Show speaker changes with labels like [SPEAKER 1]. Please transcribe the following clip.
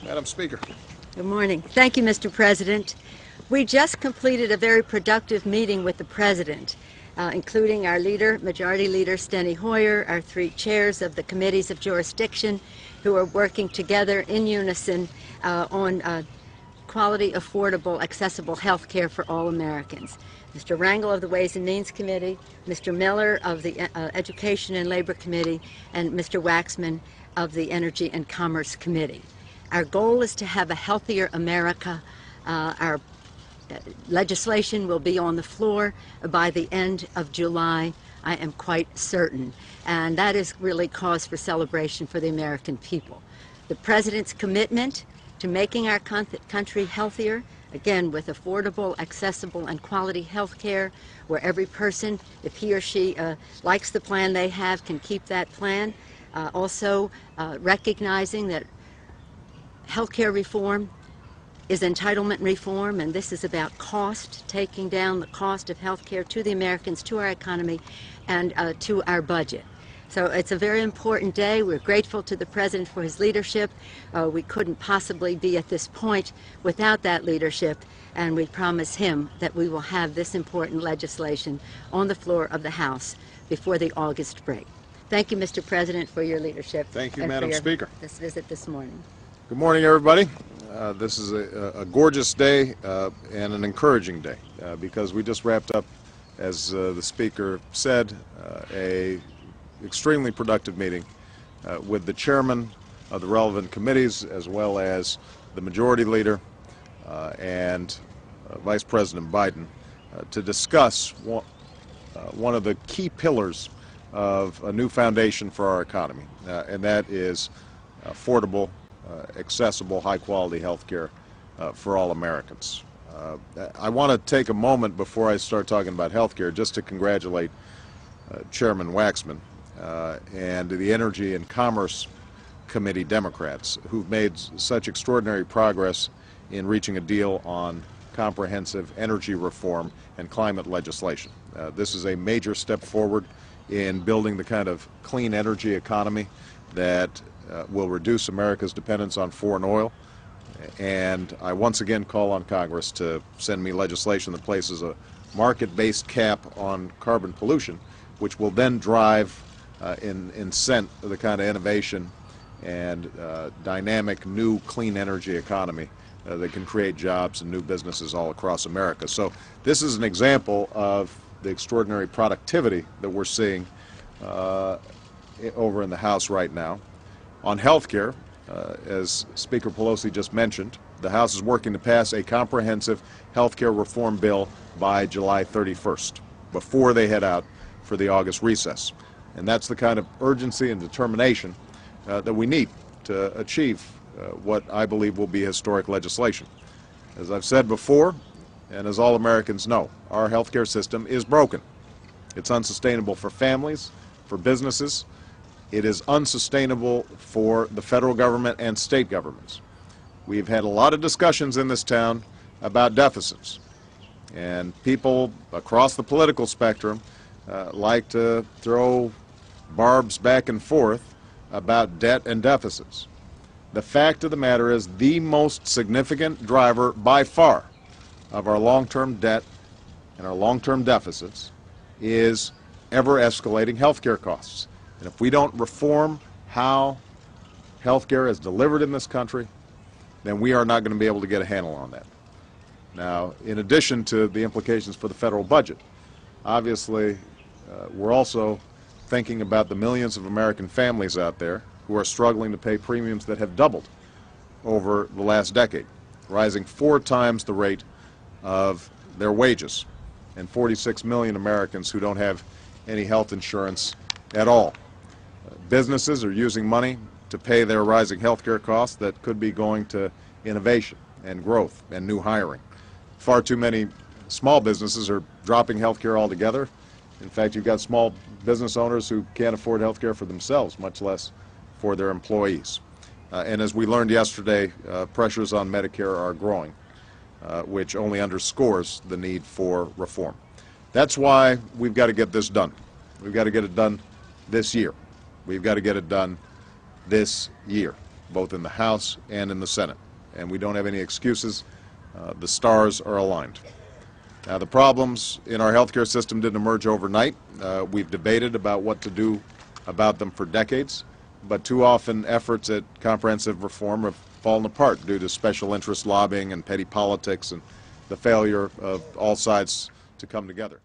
[SPEAKER 1] Madam Speaker.
[SPEAKER 2] Good morning. Thank you, Mr. President. We just completed a very productive meeting with the President, including our leader, Majority Leader Steny Hoyer, our three chairs of the committees of jurisdiction, who are working together in unison on quality, affordable, accessible health care for all Americans. Mr. Rangel of the Ways and Means Committee, Mr. Miller of the Education and Labor Committee, and Mr. Waxman of the Energy and Commerce Committee. Our goal is to have a healthier America. Our legislation will be on the floor by the end of July, I am quite certain, and that is really cause for celebration for the American people. The President's commitment to making our country healthier, again with affordable, accessible, and quality health care, where every person, if he or she likes the plan they have, can keep that plan. Also recognizing that health care reform is entitlement reform, and this is about cost, taking down the cost of health care to the Americans, to our economy, and to our budget. So it's a very important day. We're grateful to the President for his leadership. We couldn't possibly be at this point without that leadership, and we promise him that we will have this important legislation on the floor of the House before the August break. Thank you, Mr. President, for your leadership.
[SPEAKER 1] Thank you, Madam Speaker.
[SPEAKER 2] This visit this morning.
[SPEAKER 1] Good morning, everybody. This is a gorgeous day and an encouraging day because we just wrapped up, as the Speaker said, a extremely productive meeting with the chairman of the relevant committees, as well as the Majority Leader and Vice President Biden, to discuss one of the key pillars of a new foundation for our economy, and that is affordable, accessible, high-quality health care for all Americans. I want to take a moment before I start talking about health care just to congratulate Chairman Waxman and the Energy and Commerce Committee Democrats, who've made such extraordinary progress in reaching a deal on comprehensive energy reform and climate legislation. This is a major step forward in building the kind of clean energy economy that will reduce America's dependence on foreign oil. And I once again call on Congress to send me legislation that places a market-based cap on carbon pollution, which will then drive incent the kind of innovation and dynamic new clean energy economy that can create jobs and new businesses all across America. So this is an example of the extraordinary productivity that we're seeing over in the House right now. On health care, as Speaker Pelosi just mentioned, the House is working to pass a comprehensive health care reform bill by July 31st, before they head out for the August recess. And that's the kind of urgency and determination that we need to achieve what I believe will be historic legislation. As I've said before, and as all Americans know, our health care system is broken. It's unsustainable for families, for businesses. It is unsustainable for the federal government and state governments. We've had a lot of discussions in this town about deficits, and people across the political spectrum like to throw barbs back and forth about debt and deficits. The fact of the matter is the most significant driver by far of our long-term debt and our long-term deficits is ever-escalating health care costs. And if we don't reform how health care is delivered in this country, then we are not going to be able to get a handle on that. Now, in addition to the implications for the federal budget, obviously we're also thinking about the millions of American families out there who are struggling to pay premiums that have doubled over the last decade, rising 4 times the rate of their wages, and 46 million Americans who don't have any health insurance at all. Businesses are using money to pay their rising health care costs that could be going to innovation and growth and new hiring. Far too many small businesses are dropping health care altogether. In fact, you've got small business owners who can't afford health care for themselves, much less for their employees. And as we learned yesterday, pressures on Medicare are growing, which only underscores the need for reform. That's why we've got to get this done. We've got to get it done this year. We've got to get it done this year. both in the House and in the Senate. And we don't have any excuses. The stars are aligned. Now, the problems in our healthcare system didn't emerge overnight. We've debated about what to do about them for decades, but too often efforts at comprehensive reform have fallen apart due to special interest lobbying and petty politics and the failure of all sides to come together.